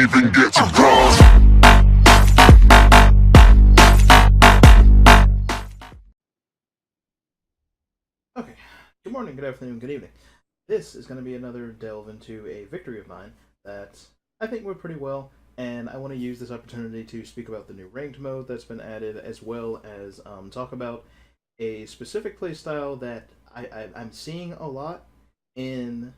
even get to cross. Okay, good morning, good afternoon, good evening. This is going to be another delve into a victory of mine that I think went pretty well, and I want to use this opportunity to speak about the new ranked mode that's been added, as well as talk about a specific playstyle that I'm seeing a lot in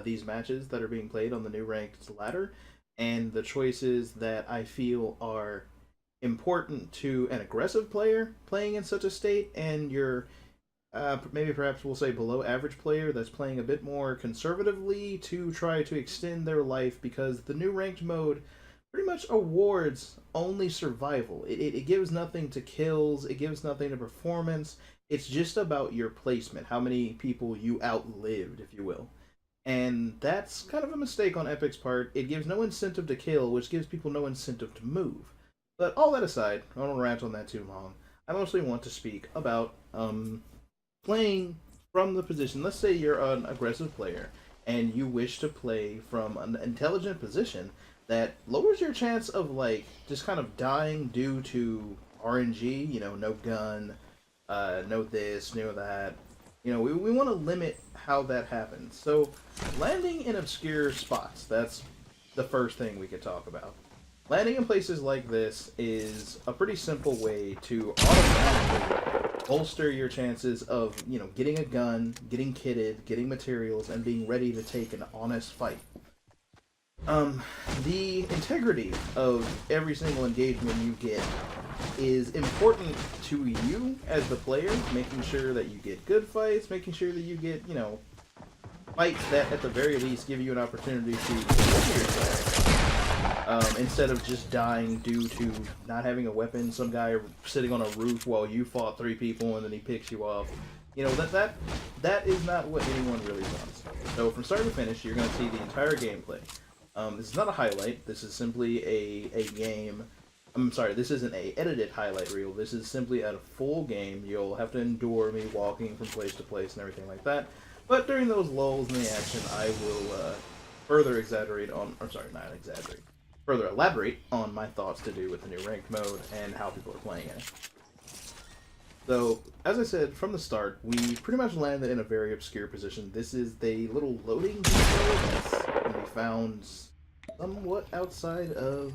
these matches that are being played on the new ranked ladder, and the choices that I feel are important to an aggressive player playing in such a state, and your maybe perhaps we'll say below average player that's playing a bit more conservatively to try to extend their life, because the new ranked mode pretty much awards only survival. It gives nothing to kills, it gives nothing to performance. It's just about your placement, how many people you outlived, if you will. And that's kind of a mistake on Epic's part. It gives no incentive to kill, which gives people no incentive to move. But all that aside, I don't want to rant on that too long. I mostly want to speak about playing from the position. Let's say you're an aggressive player and you wish to play from an intelligent position that lowers your chance of like just kind of dying due to RNG, no gun, no this, no that. We want to limit how that happens. So landing in obscure spots, that's the first thing we could talk about. Landing in places like this is a pretty simple way to automatically bolster your chances of, getting a gun, getting kitted, getting materials, and being ready to take an honest fight. The integrity of every single engagement you get is important to you as the player, making sure that you get good fights, making sure that you get, fights that at the very least give you an opportunity to defend yourself. Instead of just dying due to not having a weapon, some guy sitting on a roof while you fought 3 people and then he picks you off. That is not what anyone really wants. So from start to finish, you're going to see the entire gameplay. This is not a highlight. This is simply a game. I'm sorry, this isn't a edited highlight reel. This is simply a full game. You'll have to endure me walking from place to place and everything like that. But during those lulls in the action, I will further exaggerate on, or sorry, not exaggerate, further elaborate on my thoughts to do with the new ranked mode and how people are playing it. So, as I said from the start, we pretty much landed in a very obscure position. This is the little loading depot that can be found somewhat outside of...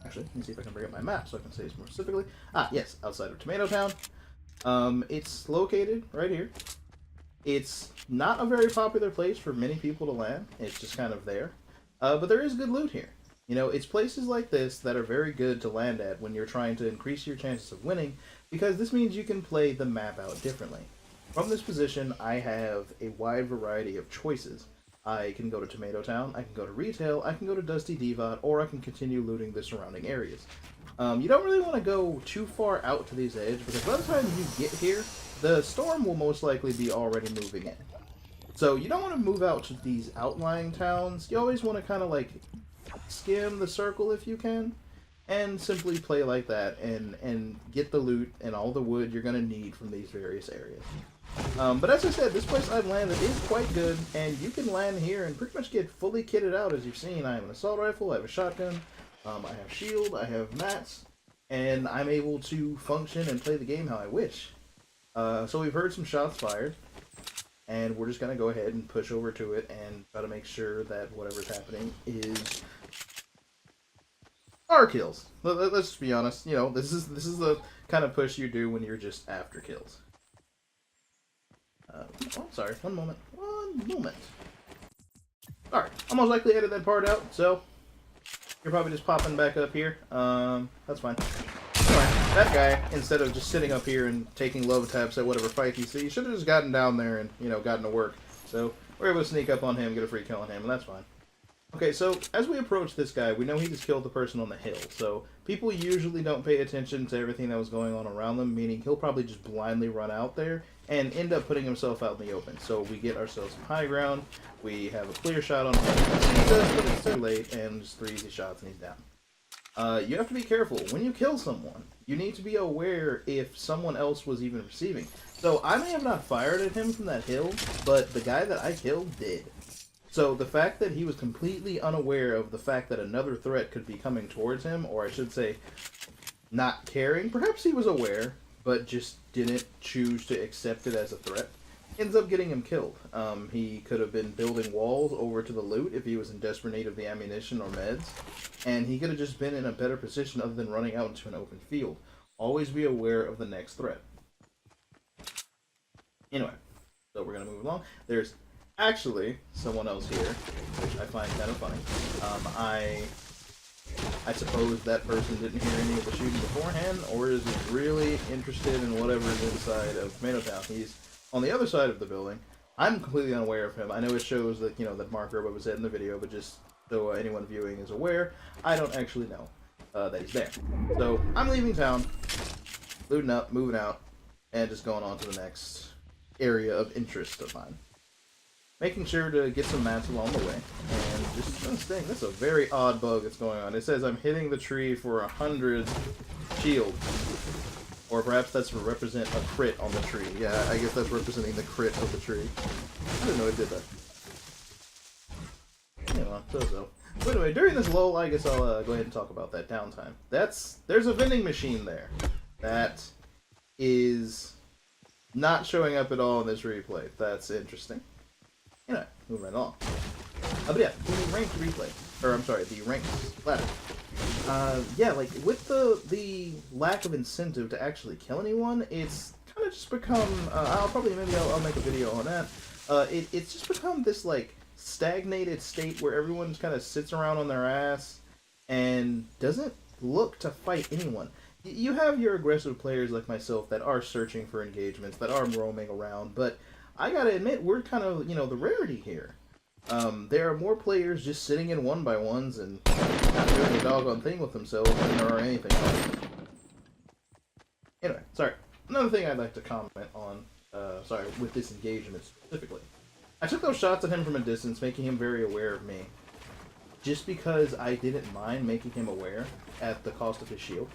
Actually, let me see if I can bring up my map so I can say this more specifically. Yes, outside of Tomato Town. It's located right here. It's not a very popular place for many people to land. It's just kind of there. But there is good loot here. It's places like this that are very good to land at when you're trying to increase your chances of winning, because this means you can play the map out differently. From this position, I have a wide variety of choices. I can go to Tomato Town, I can go to Retail, I can go to Dusty Devot, or I can continue looting the surrounding areas. You don't really want to go too far out to these edges, because by the time you get here, the storm will most likely be already moving in. So you don't want to move out to these outlying towns. You always want to kind of like skim the circle if you can, and simply play like that and get the loot and all the wood you're going to need from these various areas. But as I said, this place I've landed is quite good, and you can land here and pretty much get fully kitted out. As you've seen, I have an assault rifle, I have a shotgun, I have shield, I have mats, and I'm able to function and play the game how I wish. So we've heard some shots fired, and we're just going to go ahead and push over to it and try to make sure that whatever's happening is our kills. Let's just be honest, this is the kind of push you do when you're just after kills. Sorry, one moment. Alright, I'll most likely edit that part out, so you're probably just popping back up here. That's fine. Alright, that guy, instead of just sitting up here and taking love taps at whatever fight he sees, should have just gotten down there and, gotten to work. So, we're able to sneak up on him, get a free kill on him, and that's fine. Okay, so as we approach this guy, we know he just killed the person on the hill, so people usually don't pay attention to everything that was going on around them, meaning he'll probably just blindly run out there and end up putting himself out in the open. So we get ourselves some high ground, we have a clear shot on him, but it's too late, and just 3 easy shots and he's down. You have to be careful. When you kill someone, you need to be aware if someone else was even receiving. So I may have not fired at him from that hill, but the guy that I killed did. So the fact that he was completely unaware of the fact that another threat could be coming towards him, or I should say, not caring, perhaps he was aware, but just didn't choose to accept it as a threat, ends up getting him killed. He could have been building walls over to the loot if he was in desperate need of the ammunition or meds, and he could have just been in a better position other than running out into an open field. Always be aware of the next threat. Anyway, so we're going to move along. There's actually someone else here, which I find kind of funny. I suppose that person didn't hear any of the shooting beforehand, or is really interested in whatever is inside of Tomato Town. He's on the other side of the building. I'm completely unaware of him. I know it shows that, you know, that marker what was said in the video, but just so anyone viewing is aware, I don't actually know that he's there. So I'm leaving town, looting up, moving out, and just going on to the next area of interest of mine. Making sure to get some mats along the way, and just staying. That's a very odd bug that's going on. It says I'm hitting the tree for 100 shield, or perhaps that's to represent a crit on the tree. Yeah, I guess that's representing the crit of the tree. I didn't know it did that. Yeah, so. But anyway, during this lull, I guess I'll go ahead and talk about that downtime. There's a vending machine there that is not showing up at all in this replay. That's interesting. Anyway, moving right along. But yeah, the ranked replay, or I'm sorry, the ranked ladder. Yeah, like with the lack of incentive to actually kill anyone, it's kind of just become. I'll make a video on that. It's just become this like stagnated state where everyone just kind of sits around on their ass and doesn't look to fight anyone. You have your aggressive players like myself that are searching for engagements, that are roaming around, but I gotta admit, we're kind of, you know, the rarity here. There are more players just sitting in 1x1s and not doing a doggone thing with themselves than there are anything else. Anyway, sorry. Another thing I'd like to comment on, with this engagement specifically. I took those shots at him from a distance, making him very aware of me. Just because I didn't mind making him aware at the cost of his shield.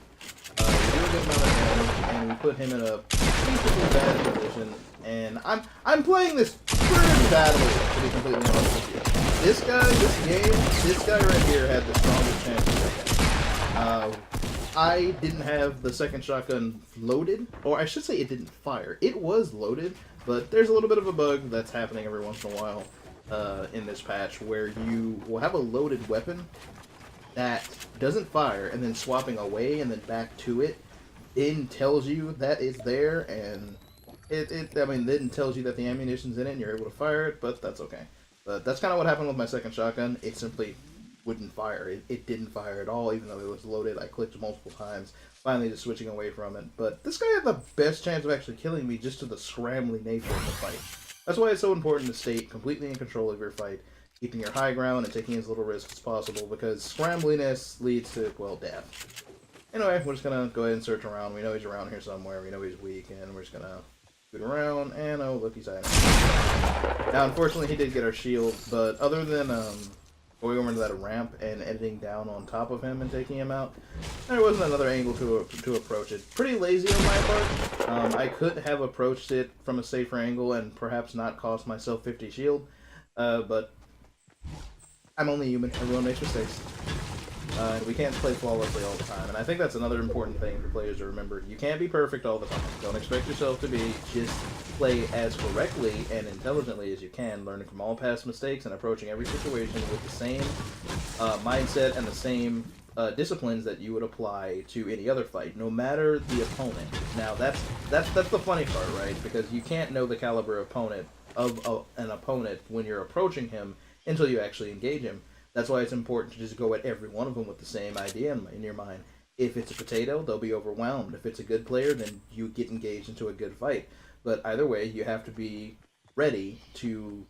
We do a good amount of damage, and we put him in a reasonably bad position. And I'm playing this pretty badly, to be completely honest with you. This guy right here had the strongest chance of winning. I didn't have the second shotgun loaded, or I should say it didn't fire. It was loaded, but there's a little bit of a bug that's happening every once in a while in this patch where you will have a loaded weapon that doesn't fire, and then swapping away and then back to it, then tells you that it's there, and then tells you that the ammunition's in it and you're able to fire it, but that's okay. But that's kind of what happened with my second shotgun. It simply wouldn't fire. It didn't fire at all, even though it was loaded. I clicked multiple times, finally just switching away from it. But this guy had the best chance of actually killing me just to the scrambly nature of the fight. That's why it's so important to stay completely in control of your fight, keeping your high ground and taking as little risk as possible, because scrambliness leads to, well, death. Anyway, we're just going to go ahead and search around. We know he's around here somewhere. We know he's weak, and we're just going to scoot around, and oh, look, he's hiding. Now, unfortunately, he did get our shield, but other than going over to that ramp and editing down on top of him and taking him out, there wasn't another angle to approach it. Pretty lazy on my part. I could have approached it from a safer angle and perhaps not cost myself 50 shield, but I'm only human. Everyone makes mistakes. We can't play flawlessly all the time, and I think that's another important thing for players to remember. You can't be perfect all the time. Don't expect yourself to be. Just play as correctly and intelligently as you can, learning from all past mistakes and approaching every situation with the same mindset and the same disciplines that you would apply to any other fight, no matter the opponent. Now, that's the funny part, right? Because you can't know the caliber of an opponent when you're approaching him until you actually engage him. That's why it's important to just go at every one of them with the same idea in your mind. If it's a potato, they'll be overwhelmed. If it's a good player, then you get engaged into a good fight. But either way, you have to be ready to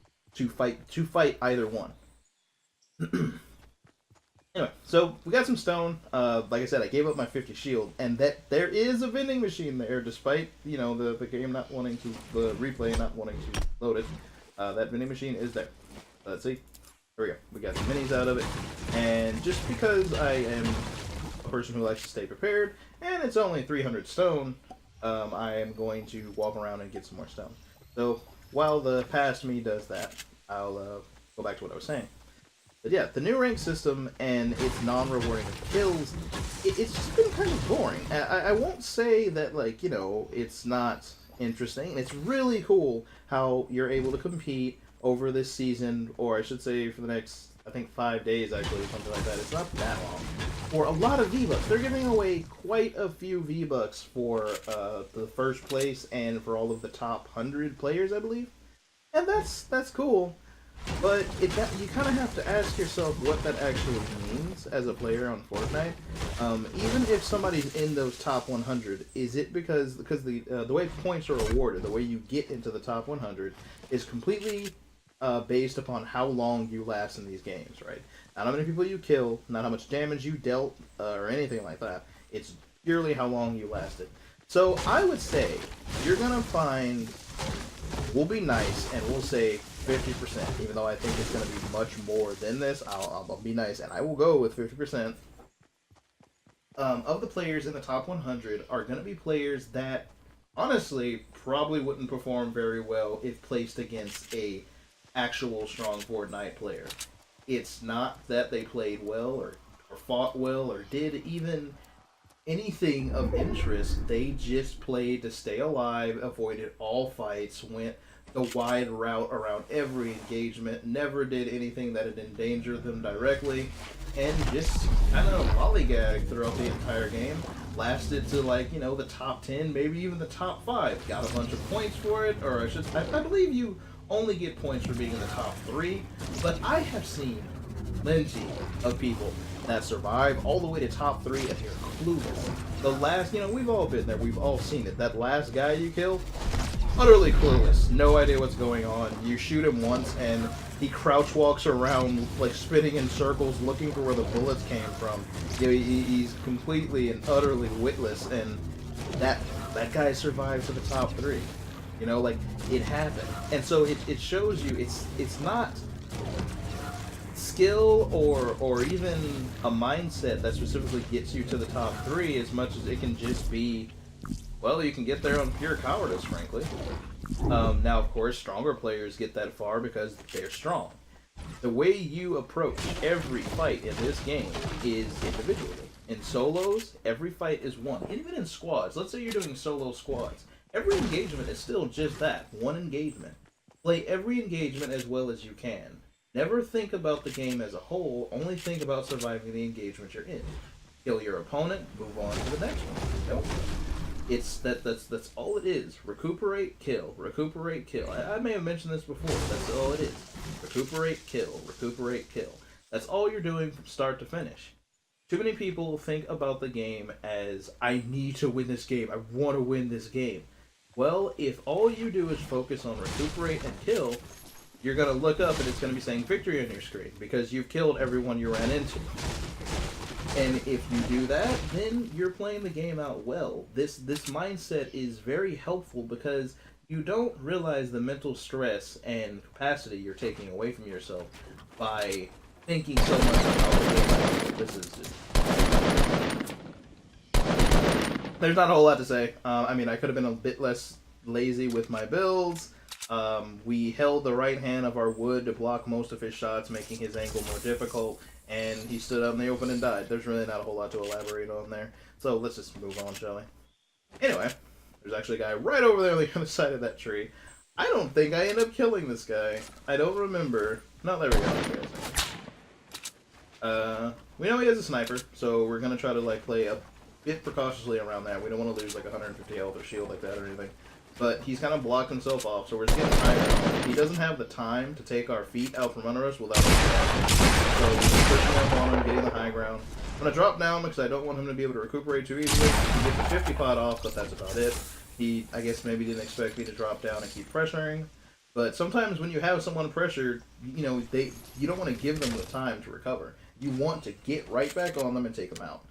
fight either one. Anyway, so we got some stone. Like I said, I gave up my 50 shield, and that there is a vending machine there, despite the game not wanting to, the replay not wanting to load it. That vending machine is there. Let's see. There we go. We got some minis out of it. And just because I am a person who likes to stay prepared, and it's only 300 stone, I am going to walk around and get some more stone. So while the past me does that, I'll go back to what I was saying. But yeah, the new rank system and its non-rewarding kills, it's just been kind of boring. I won't say that, like, you know, it's not interesting. It's really cool how you're able to compete over this season, or I should say for the next, I think, 5 days, actually, something like that. It's not that long. For a lot of V-Bucks. They're giving away quite a few V-Bucks for the first place and for all of the top 100 players, I believe. And that's cool. But you kind of have to ask yourself what that actually means as a player on Fortnite. Even if somebody's in those top 100, is it because the way points are awarded, the way you get into the top 100, is completely based upon how long you last in these games, right? Not how many people you kill, not how much damage you dealt, or anything like that. It's purely how long you lasted. So I would say you're gonna find. We'll be nice and we'll say 50%, even though I think it's going to be much more than this. I'll be nice and I will go with 50%. Of the players in the top 100 are going to be players that honestly probably wouldn't perform very well if placed against a actual strong Fortnite player. It's not that they played well or fought well or did even anything of interest. They just played to stay alive, avoided all fights, went the wide route around every engagement, never did anything that had endangered them directly, and just kind of lollygagged throughout the entire game. Lasted to, like, you know, the top 10, maybe even the top 5. Got a bunch of points for it, or I believe you only get points for being in the top 3, but I have seen plenty of people that survive all the way to top 3 and you're clueless. The last, you know, we've all been there, we've all seen it. That last guy you kill, utterly clueless, no idea what's going on. You shoot him once and he crouch walks around, like, spinning in circles looking for where the bullets came from. You know, he's completely and utterly witless, and that guy survived to the top 3. You know, like, it happened. And so it shows you it's not skill or even a mindset that specifically gets you to the top 3 as much as it can just be, well, you can get there on pure cowardice, frankly. Now, of course, stronger players get that far because they're strong. The way you approach every fight in this game is individually. In solos, every fight is one. Even in squads, let's say you're doing solo squads, every engagement is still just that, one engagement. Play every engagement as well as you can. Never think about the game as a whole, only think about surviving the engagement you're in. Kill your opponent, move on to the next one. Nope. That's all it is. Recuperate, kill. Recuperate, kill. I may have mentioned this before. That's all it is. Recuperate, kill. Recuperate, kill. That's all you're doing from start to finish. Too many people think about the game as, I need to win this game. I want to win this game. Well, if all you do is focus on recuperate and kill, you're going to look up and it's going to be saying victory on your screen because you've killed everyone you ran into. And if you do that, then you're playing the game out well. This mindset is very helpful because you don't realize the mental stress and capacity you're taking away from yourself by thinking so much about the game. This is just... There's not a whole lot to say. I mean, I could have been a bit less lazy with my builds. We held the right hand of our wood to block most of his shots, making his angle more difficult, and he stood out in the open and died. There's really not a whole lot to elaborate on there. So let's just move on, shall we? Anyway, there's actually a guy right over there on the other side of that tree. I don't think I end up killing this guy. I don't remember. No, there we go. We know he has a sniper, so we're gonna try to, like, play a bit precautiously around that. We don't want to lose like 150 health or shield like that or anything. But he's kind of blocked himself off, so we're just getting high ground. He doesn't have the time to take our feet out from under us without us. So we're just pushing up on him, getting the high ground. I'm going to drop down because I don't want him to be able to recuperate too easily. He get the 50 pot off, but that's about it. He, I guess, maybe didn't expect me to drop down and keep pressuring. But sometimes when you have someone pressured, you know, you don't want to give them the time to recover. You want to get right back on them and take them out.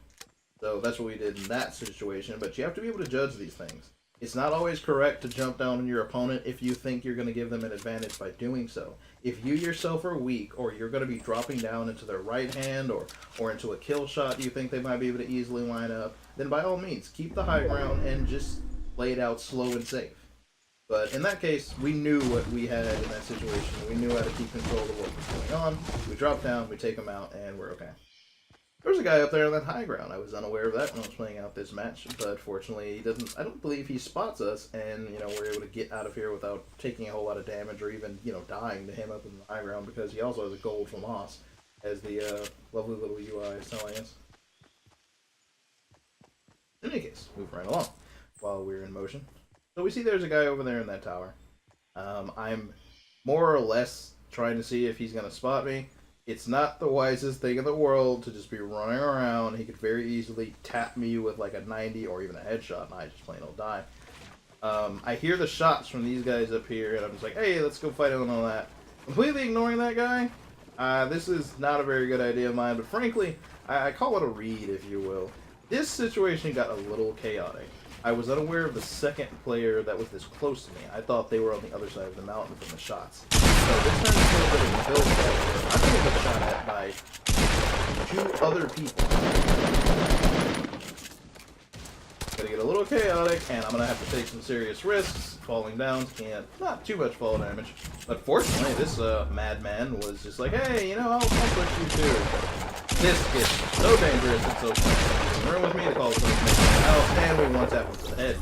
So that's what we did in that situation. But you have to be able to judge these things. It's not always correct to jump down on your opponent if you think you're going to give them an advantage by doing so. If you yourself are weak, or you're going to be dropping down into their right hand, or into a kill shot you think they might be able to easily line up, then by all means, keep the high ground and just play it out slow and safe. But in that case, we knew what we had in that situation. We knew how to keep control of what was going on. We drop down, we take them out, and we're okay. There's a guy up there on that high ground. I was unaware of that when I was playing out this match, but fortunately he doesn't. I don't believe he spots us, and we're able to get out of here without taking a whole lot of damage or even dying to him up in the high ground, because he also has a gold from Moss, as the lovely little UI is telling us. In any case, move right along while we're in motion. So we see there's a guy over there in that tower. I'm more or less trying to see if he's going to spot me. It's not the wisest thing in the world to just be running around. He could very easily tap me with like a 90 or even a headshot, and I just plain old die. I hear the shots from these guys up here, and I'm just like, hey, let's go fight on all that. Completely ignoring that guy. This is not a very good idea of mine, but frankly, I call it a read, if you will. This situation got a little chaotic. I was unaware of the second player that was this close to me. I thought they were on the other side of the mountain from the shots. So this turns into a bit of a build fight where I'm going to get shot at by two other people. It's going to get a little chaotic, and I'm going to have to take some serious risks. Falling down, not too much fall damage. But fortunately, this madman was just like, hey, I'll push you too. This gets so dangerous and so fun. Run with me to call something out, and we one tap him to the head.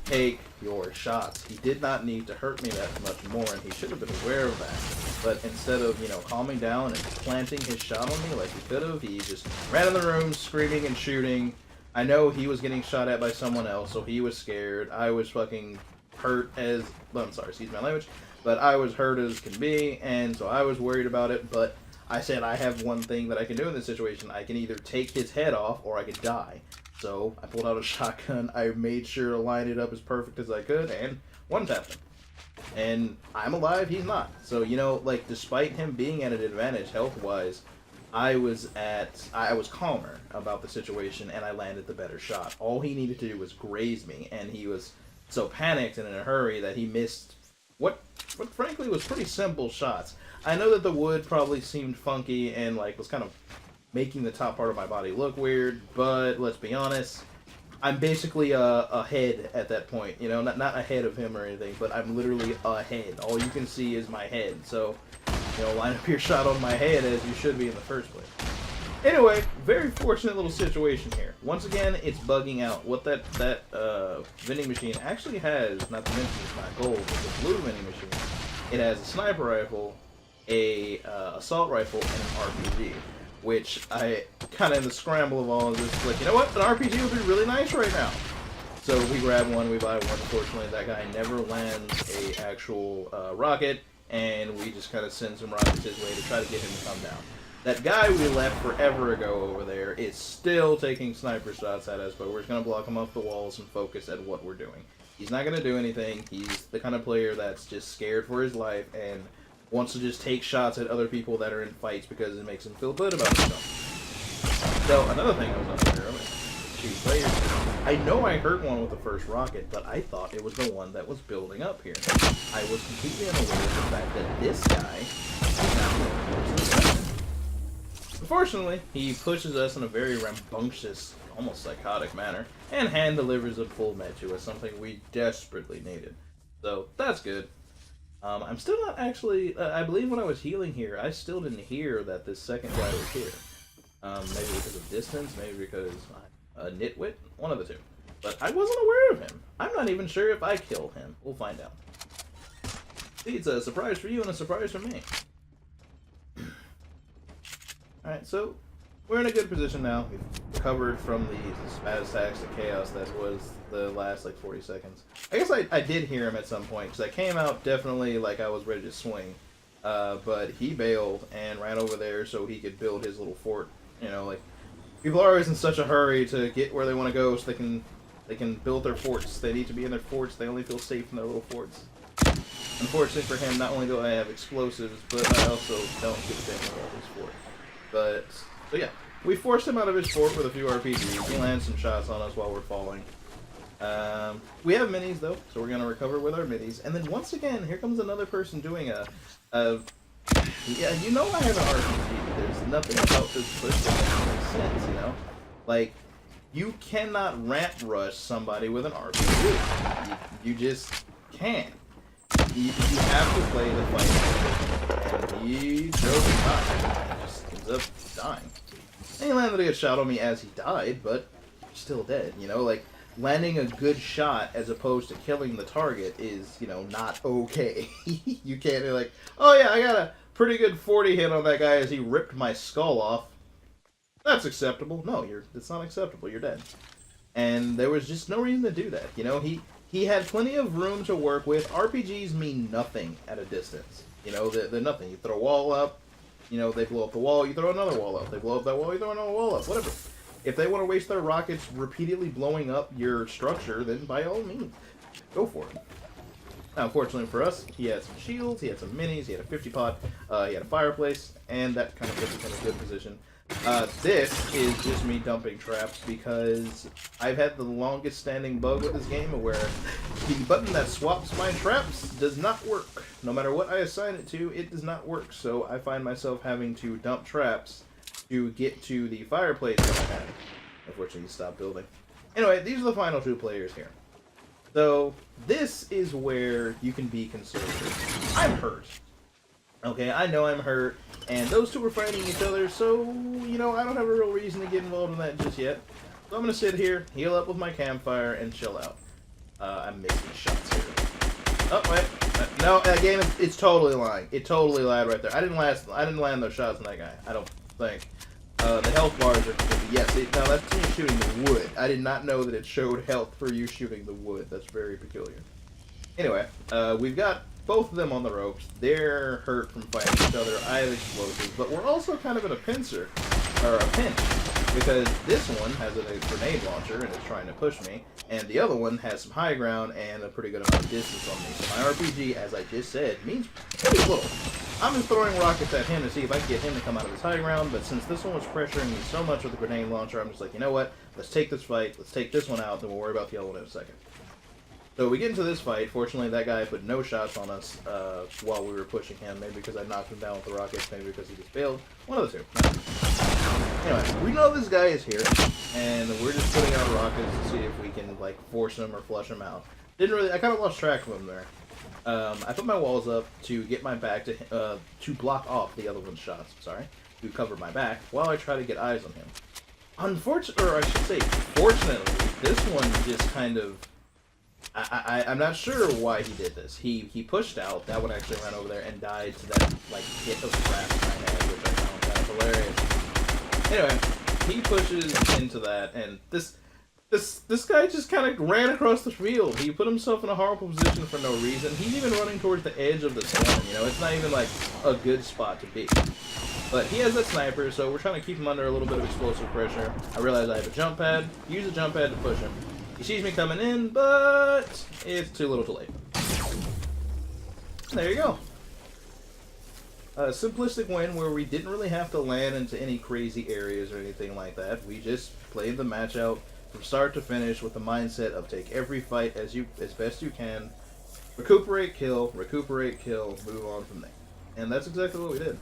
Take your shots. He did not need to hurt me that much more, and he should have been aware of that. But instead of, calming down and planting his shot on me like he could have, he just ran in the room screaming and shooting. I know he was getting shot at by someone else, so he was scared. I was fucking hurt as... Well, I'm sorry, excuse my language. But I was hurt as can be, and so I was worried about it, but I said I have one thing that I can do in this situation. I can either take his head off or I could die. So I pulled out a shotgun. I made sure to line it up as perfect as I could and one-tapped him. And I'm alive, he's not. So, despite him being at an advantage health-wise, I was calmer about the situation and I landed the better shot. All he needed to do was graze me, and he was so panicked and in a hurry that he missed what frankly was pretty simple shots. I know that the wood probably seemed funky and was kind of making the top part of my body look weird, but let's be honest, I'm basically a head at that point. Not ahead of him or anything, but I'm literally a head. All you can see is my head. So, line up your shot on my head as you should be in the first place. Anyway, very fortunate little situation here. Once again, it's bugging out. What that vending machine actually has, not to mention it's not gold, but the blue vending machine, it has a sniper rifle, a assault rifle, and an RPG. Which I kind of in the scramble of all of this, like, you know what? An RPG would be really nice right now. So we grab one, we buy one. Unfortunately, that guy never lands a actual rocket, and we just kind of send some rockets his way to try to get him to come down. That guy we left forever ago over there is still taking sniper shots at us, but we're just going to block him off the walls and focus at what we're doing. He's not going to do anything. He's the kind of player that's just scared for his life and wants to just take shots at other people that are in fights because it makes him feel good about himself. So, another thing I was unaware of, shoot players. I know I hurt one with the first rocket, but I thought it was the one that was building up here. I was completely unaware of the fact that this guy is not the one who's. Unfortunately, he pushes us in a very rambunctious, almost psychotic manner, and hand delivers a full med to us, something we desperately needed. So, that's good. I'm still not actually, I believe when I was healing here, I still didn't hear that this second guy was here. Maybe because of distance, maybe because I'm a nitwit, one of the two. But I wasn't aware of him. I'm not even sure if I killed him. We'll find out. See, it's a surprise for you and a surprise for me. Alright, so we're in a good position now. We've recovered from the spaz attacks, the chaos that was the last 40 seconds. I guess I did hear him at some point, because I came out definitely like I was ready to swing. But he bailed and ran over there so he could build his little fort. People are always in such a hurry to get where they want to go so they can build their forts. They need to be in their forts. They only feel safe in their little forts. Unfortunately for him, not only do I have explosives, but I also don't give a damn about his fort. But, so yeah, we forced him out of his fort with a few RPGs. He landed some shots on us while we're falling. We have minis though, so we're gonna recover with our minis. And then once again, here comes another person doing yeah, I have an RPG. There's nothing about this push that makes sense, you cannot ramp rush somebody with an RPG. You just can't. You have to play the fight, and he chose to die. He just ends up dying. And he landed a good shot on me as he died, but still dead. You know, like landing a good shot as opposed to killing the target is, you know, not okay. You can't be like, oh yeah, I got a pretty good 40 hit on that guy as he ripped my skull off. That's acceptable. No, it's not acceptable. You're dead. And there was just no reason to do that. You know, he had plenty of room to work with. RPGs mean nothing at a distance. You know, they're nothing. You throw a wall up, you know, they blow up the wall, you throw another wall up. They blow up that wall, you throw another wall up. Whatever. If they want to waste their rockets repeatedly blowing up your structure, then by all means, go for it. Now, unfortunately for us, he had some shields, he had some minis, he had a 50 pot, he had a fireplace, and that kind of puts us in a good position. This is just me dumping traps because I've had the longest standing bug with this game where the button that swaps my traps does not work. No matter what I assign it to, it does not work. So I find myself having to dump traps to get to the fireplace that I had. Unfortunately, stop building. Anyway, these are the final two players here. So this is where you can be conservative. I'm hurt. Okay, I know I'm hurt, and those two are fighting each other, so, you know, I don't have a real reason to get involved in that just yet. So I'm going to sit here, heal up with my campfire, and chill out. I'm missing shots here. Oh, wait. No, that game, it's totally lying. It totally lied right there. I didn't land those shots on that guy, I don't think. The health bars are... Yes, no, that's me shooting the wood. I did not know that it showed health for you shooting the wood. That's very peculiar. Anyway, we've got both of them on the ropes. They're hurt from fighting each other. I have explosives, but we're also kind of in a pinch, because this one has a grenade launcher and is trying to push me, and the other one has some high ground and a pretty good amount of distance on me. So my RPG, as I just said, means pretty little. I'm just throwing rockets at him to see if I can get him to come out of his high ground, but since this one was pressuring me so much with the grenade launcher, I'm just like, you know what? Let's take this fight, let's take this one out, then we'll worry about the other one in a second. So we get into this fight. Fortunately, that guy put no shots on us while we were pushing him. Maybe because I knocked him down with the rockets, maybe because he just failed. One of the two. Anyway, we know this guy is here, and we're just putting out rockets to see if we can, like, force him or flush him out. I kind of lost track of him there. I put my walls up to get my back to block off the other one's shots, to cover my back, while I try to get eyes on him. Unfortunately, or I should say, fortunately, this one just kind of... I'm not sure why he did this. He pushed out. That one actually ran over there and died to that, like, hit of traps I had, which I found kind of hilarious. Anyway, he pushes into that, and this guy just kind of ran across the field. He put himself in a horrible position for no reason. He's even running towards the edge of the storm, you know? It's not even, like, a good spot to be. But he has that sniper, so we're trying to keep him under a little bit of explosive pressure. I realize I have a jump pad. Use a jump pad to push him. He sees me coming in, but it's too little too late. There you go. A simplistic win where we didn't really have to land into any crazy areas or anything like that. We just played the match out from start to finish with the mindset of take every fight as best you can, recuperate, kill, move on from there. And that's exactly what we did.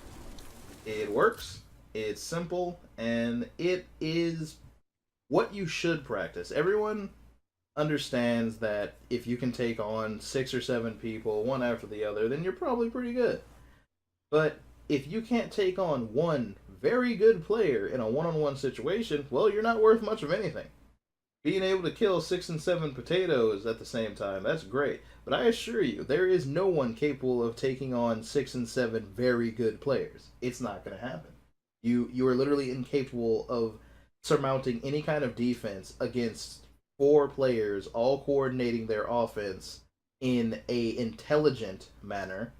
It works, it's simple, and it is what you should practice. Everyone understands that if you can take on 6 or 7 people, one after the other, then you're probably pretty good. But if you can't take on one very good player in a one-on-one situation, well, you're not worth much of anything. Being able to kill 6 and 7 potatoes at the same time, that's great. But I assure you, there is no one capable of taking on 6 and 7 very good players. It's not going to happen. You are literally incapable of surmounting any kind of defense against 4 players all coordinating their offense in a intelligent manner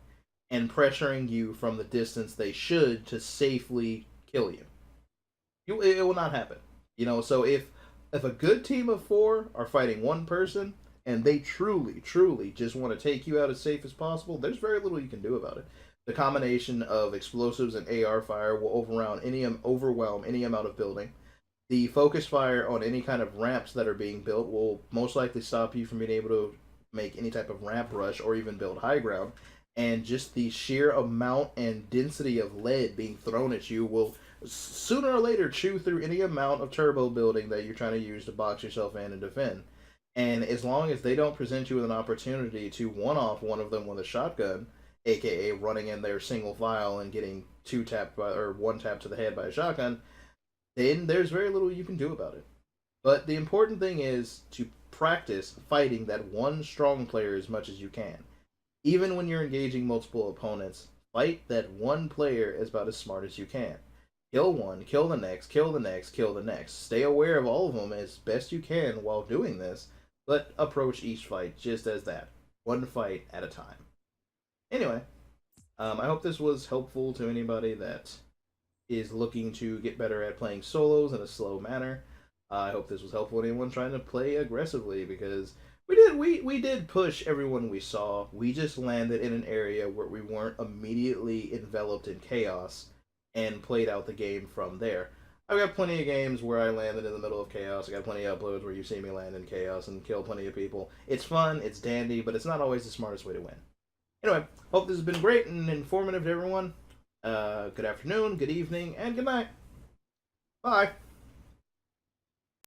and pressuring you from the distance they should to safely kill you. It will not happen. You know, so if a good team of 4 are fighting one person and they truly just want to take you out as safe as possible, there's very little you can do about it. The combination of explosives and AR fire will overwhelm any amount of building. The focus fire on any kind of ramps that are being built will most likely stop you from being able to make any type of ramp rush or even build high ground. And just the sheer amount and density of lead being thrown at you will sooner or later chew through any amount of turbo building that you're trying to use to box yourself in and defend. And as long as they don't present you with an opportunity to one-off one of them with a shotgun, aka running in their single file and getting two tapped by, or one tap to the head by a shotgun, then there's very little you can do about it. But the important thing is to practice fighting that one strong player as much as you can. Even when you're engaging multiple opponents, fight that one player as about as smart as you can. Kill one, kill the next, kill the next, kill the next. Stay aware of all of them as best you can while doing this, but approach each fight just as that, one fight at a time. Anyway, I hope this was helpful to anybody that is looking to get better at playing solos in a slow manner. I hope this was helpful to anyone trying to play aggressively, because we did push everyone we saw. We just landed in an area where we weren't immediately enveloped in chaos and played out the game from there. I've got plenty of games where I landed in the middle of chaos. I got plenty of uploads where you see me land in chaos and kill plenty of people. It's fun, it's dandy, but it's not always the smartest way to win. Anyway, hope this has been great and informative to everyone. Good afternoon, good evening, and good night. Bye.